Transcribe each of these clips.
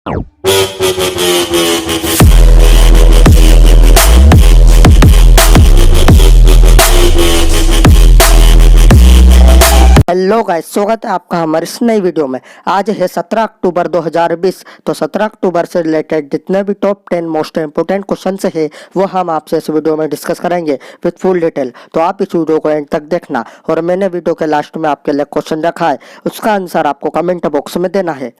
Hello guys, स्वागत है आपका हमारे इस नई वीडियो में। आज है 17 अक्टूबर 2020। तो 17 अक्टूबर से रिलेटेड जितने भी टॉप 10 मोस्ट इंपोर्टेंट क्वेश्चन है वो हम आपसे इस वीडियो में डिस्कस करेंगे विद फुल डिटेल। तो आप इस वीडियो को एंड तक देखना। और मैंने वीडियो के लास्ट में आपके लिए क्वेश्चन रखा है, उसका आंसर आपको कमेंट बॉक्स में देना है।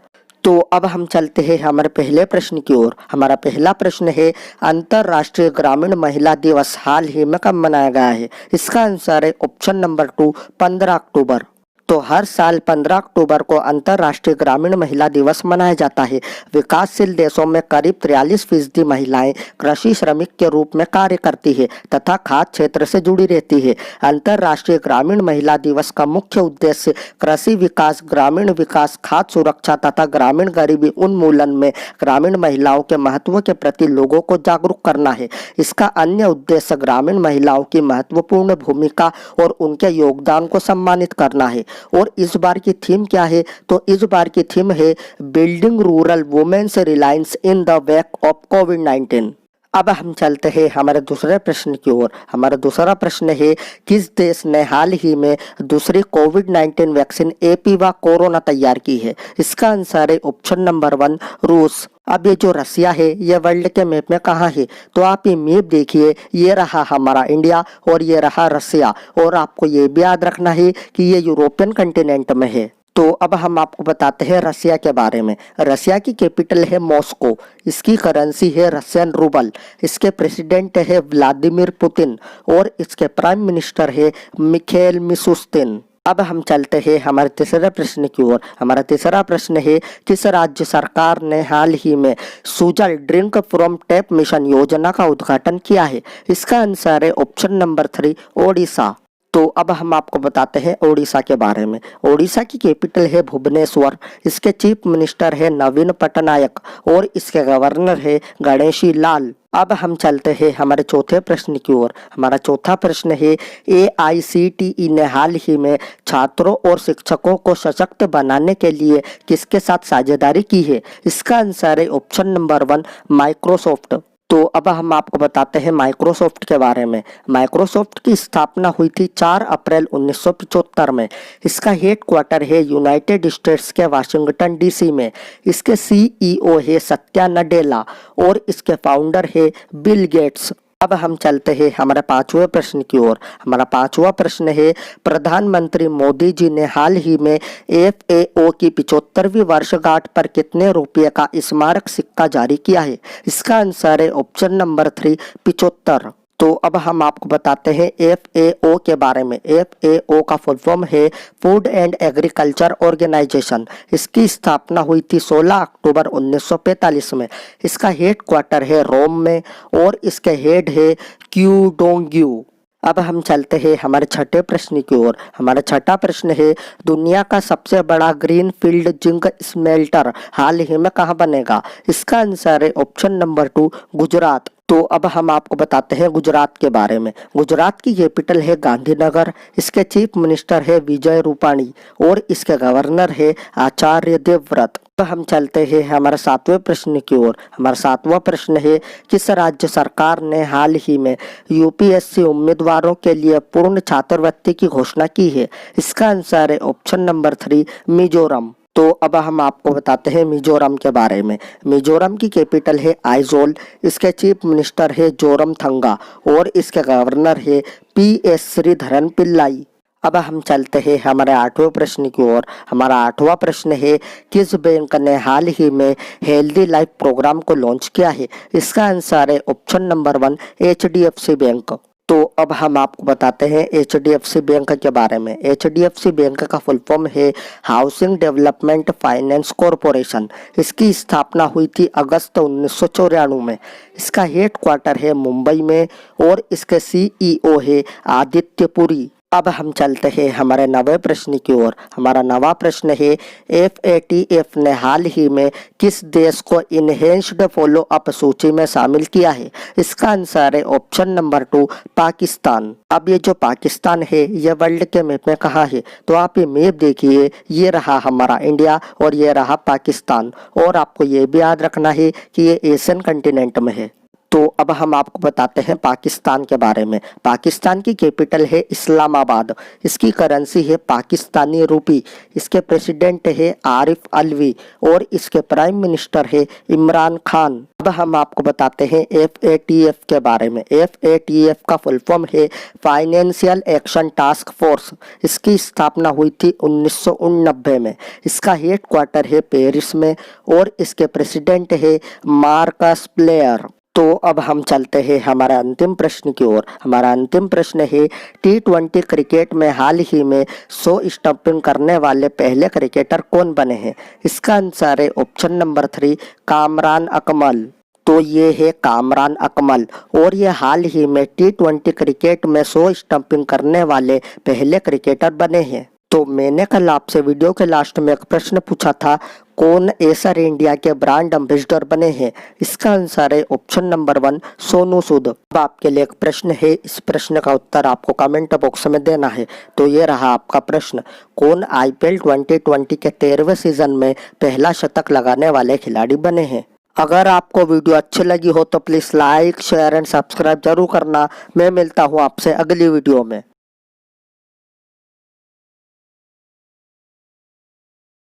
तो अब हम चलते हैं हमारे पहले प्रश्न की ओर। हमारा पहला प्रश्न है, अंतरराष्ट्रीय ग्रामीण महिला दिवस हाल ही में कब मनाया गया है? इसका आंसर है ऑप्शन नंबर 2, 15 अक्टूबर। तो हर साल 15 अक्टूबर को अंतर्राष्ट्रीय ग्रामीण महिला दिवस मनाया जाता है। विकासशील देशों में करीब 43% महिलाएं कृषि श्रमिक के रूप में कार्य करती है तथा खाद्य क्षेत्र से जुड़ी रहती है। अंतर्राष्ट्रीय ग्रामीण महिला दिवस का मुख्य उद्देश्य कृषि विकास, ग्रामीण विकास, खाद्य सुरक्षा तथा ग्रामीण गरीबी उन्मूलन में ग्रामीण महिलाओं के महत्व के प्रति लोगों को जागरूक करना है। इसका अन्य उद्देश्य ग्रामीण महिलाओं की महत्वपूर्ण भूमिका और उनके योगदान को सम्मानित करना है। और इस बार की थीम क्या है? तो इस बार की थीम है building rural women's reliance in the wake of कोविड-19। अब हम चलते हैं हमारे दूसरे प्रश्न की ओर। हमारा दूसरा प्रश्न है, किस देश ने हाल ही में दूसरी कोविड-19 वैक्सीन एपीवा कोरोना तैयार की है? इसका आंसर है ऑप्शन नंबर 1, रूस। अब ये जो रसिया है ये वर्ल्ड के मैप में कहाँ है? तो आप ये मैप देखिए, ये रहा हमारा इंडिया और ये रहा रसिया। और आपको ये भी याद रखना है कि ये यूरोपियन कंटिनेंट में है। तो अब हम आपको बताते हैं रसिया के बारे में। रसिया की कैपिटल है मॉस्को। इसकी करेंसी है रशियन रूबल। इसके प्रेसिडेंट है व्लादिमीर पुतिन और इसके प्राइम मिनिस्टर है मिखेल मिशुस्तिन। अब हम चलते हैं हमारे तीसरे प्रश्न की ओर। हमारा तीसरा प्रश्न है, किस राज्य सरकार ने हाल ही में Sujal drink from tap mission योजना का उद्घाटन किया है? इसका आंसर है ऑप्शन नंबर 3, ओडिशा। तो अब हम आपको बताते हैं ओडिशा के बारे में। ओडिशा की कैपिटल है भुवनेश्वर। इसके चीफ मिनिस्टर है नवीन पटनायक और इसके गवर्नर है गणेशी लाल। अब हम चलते हैं हमारे चौथे प्रश्न की ओर। हमारा चौथा प्रश्न है, AICTE ने हाल ही में छात्रों और शिक्षकों को सशक्त बनाने के लिए किसके साथ साझेदारी की है? इसका आंसर है ऑप्शन नंबर 1, माइक्रोसॉफ्ट। तो अब हम आपको बताते हैं माइक्रोसॉफ्ट के बारे में। माइक्रोसॉफ्ट की स्थापना हुई थी 4 अप्रैल 1975 में। इसका हेड क्वार्टर है यूनाइटेड स्टेट्स के वाशिंगटन DC में। इसके CEO है सत्या नडेला और इसके फाउंडर है बिल गेट्स। अब हम चलते हैं हमारे पांचवें प्रश्न की ओर। हमारा पांचवा प्रश्न है, प्रधानमंत्री मोदी जी ने हाल ही में FAO की 75वीं वर्षगांठ पर कितने रुपये का स्मारक सिक्का जारी किया है? इसका आंसर है ऑप्शन नंबर 3, 75। तो अब हम आपको बताते हैं FAO के बारे में। FAO का फुल फॉर्म है फूड एंड एग्रीकल्चर ऑर्गेनाइजेशन। इसकी स्थापना हुई थी 16 अक्टूबर 1945 में। इसका हेड क्वार्टर है रोम में और इसके हेड है क्यू डोंग्यू। अब हम चलते हैं हमारे छठे प्रश्न की ओर। हमारा छठा प्रश्न है, दुनिया का सबसे बड़ा ग्रीन फील्ड जिंक स्मेल्टर हाल ही में कहाँ बनेगा? इसका आंसर है ऑप्शन नंबर 2, गुजरात। तो अब हम आपको बताते हैं गुजरात के बारे में। गुजरात की कैपिटल है गांधीनगर। इसके चीफ मिनिस्टर है विजय रूपाणी और इसके गवर्नर है आचार्य देवव्रत। अब हम चलते हैं हमारे सातवें प्रश्न की ओर। हमारा सातवां प्रश्न है, किस राज्य सरकार ने हाल ही में UPSC उम्मीदवारों के लिए पूर्ण छात्रवृत्ति की घोषणा की है? इसका आंसर है ऑप्शन नंबर 3, मिजोरम। तो अब हम आपको बताते हैं मिजोरम के बारे में। मिजोरम की कैपिटल है आइजोल। इसके चीफ मिनिस्टर है जोरमथंगा और इसके गवर्नर है PS श्रीधरन पिल्लाई। अब हम चलते हैं हमारे आठवें प्रश्न की ओर। हमारा आठवां प्रश्न है, किस बैंक ने हाल ही में हेल्दी लाइफ प्रोग्राम को लॉन्च किया है? इसका आंसर है ऑप्शन नंबर 1, HDFC बैंक। तो अब हम आपको बताते हैं HDFC बैंक के बारे में। HDFC बैंक का फुल फॉर्म है हाउसिंग डेवलपमेंट फाइनेंस कॉरपोरेशन। इसकी स्थापना हुई थी अगस्त 1994 में। इसका हेड क्वार्टर है मुंबई में और इसके CEO है आदित्य पुरी। अब हम चलते हैं हमारे नवे प्रश्न की ओर। हमारा नवा प्रश्न है, FATF ने हाल ही में किस देश को इनहेंस्ड फॉलो अप सूची में शामिल किया है? इसका आंसर है ऑप्शन नंबर 2 पाकिस्तान। अब ये जो पाकिस्तान है ये वर्ल्ड के मैप में कहाँ है? तो आप ये मैप देखिए, ये रहा हमारा इंडिया और ये रहा पाकिस्तान। और आपको ये भी याद रखना है कि ये एशियन कंटिनेंट में है। तो अब हम आपको बताते हैं पाकिस्तान के बारे में। पाकिस्तान की कैपिटल है इस्लामाबाद। इसकी करेंसी है पाकिस्तानी रूपी। इसके प्रेसिडेंट है आरिफ अलवी और इसके प्राइम मिनिस्टर है इमरान खान। अब हम आपको बताते हैं FATF के बारे में। FATF का फुल फॉर्म है फाइनेंशियल एक्शन टास्क फोर्स। इसकी स्थापना हुई थी 1989 में। इसका हेड क्वार्टर है पेरिस में और इसके प्रेसिडेंट है मार्कस प्लेयर। तो अब हम चलते हैं हमारे अंतिम प्रश्न की ओर। हमारा अंतिम प्रश्न है, T20 क्रिकेट में हाल ही में 100 स्टंपिंग करने वाले पहले क्रिकेटर कौन बने हैं? इसका आंसर है ऑप्शन नंबर 3 कामरान अकमल। तो ये है कामरान अकमल और ये हाल ही में T20 क्रिकेट में 100 स्टंपिंग करने वाले पहले क्रिकेटर बने हैं। तो मैंने कल आपसे वीडियो के लास्ट में एक प्रश्न पूछा था, कौन एसर इंडिया के ब्रांड एम्बेसडर बने हैं? इसका आंसर है ऑप्शन नंबर 1 सोनू सूद। अब आपके लिए एक प्रश्न है, इस प्रश्न का उत्तर आपको कमेंट बॉक्स में देना है। तो ये रहा आपका प्रश्न, कौन IPL 2020 के 13वें सीजन में पहला शतक लगाने वाले खिलाड़ी बने हैं? अगर आपको वीडियो अच्छी लगी हो तो please like, share and subscribe जरूर करना। मैं मिलता हूँ आपसे अगली वीडियो में।